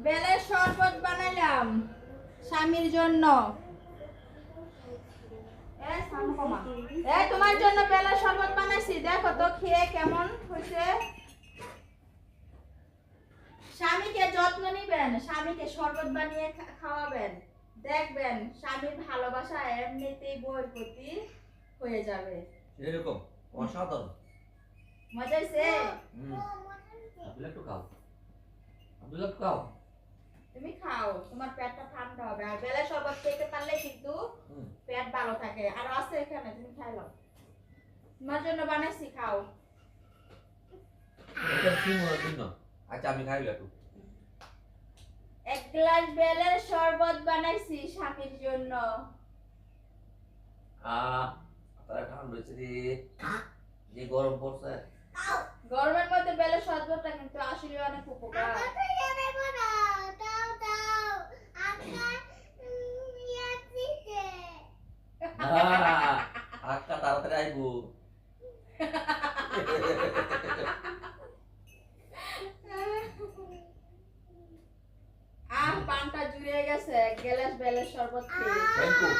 বেলের শরবত বানাইলাম স্বামীর জন্য। তোমার জন্য বেলের শরবত বানাইছি, দেখো তো খেয়ে কেমন হয়েছে। স্বামীকে যত্ন নিবেন, স্বামীকে শরবত বানিয়ে খাওয়াবেন, দেখবেন স্বামীর ভালোবাসা এমনিতেই বউয়ের প্রতি হয়ে যাবে। এরকম অসাধারণ মজা হয়েছে? আব্দুল্লাহ একটু খাও, আব্দুল্লাহ একটু খাও। তুমি খাও, তোমার পেটটা ঠান্ডা হবে। আর বেলের শরবত খেতে পারলে কিন্তু পেট ভালো থাকে। আর আছে এখানে, তুমি খাই নাও, তোমার জন্য বানাইছি, খাও। এটা সিমুর জন্য। আচ্ছা আমি খাইলা একটু। এক গ্লাস বেলের শরবত বানাইছি স্বামীর জন্য। তারা ঠান্ডা হয়েছে রে, যে গরম পড়ছে। গরমের মধ্যে বেলের শরবতটা কিন্তু আসলে অনেক উপকার। আক্কা তাড়াতাড়ি আইবো। পানটা জুড়িয়ে গেছে এক গ্লাস বেলের শরবত খেয়ে। Thank you.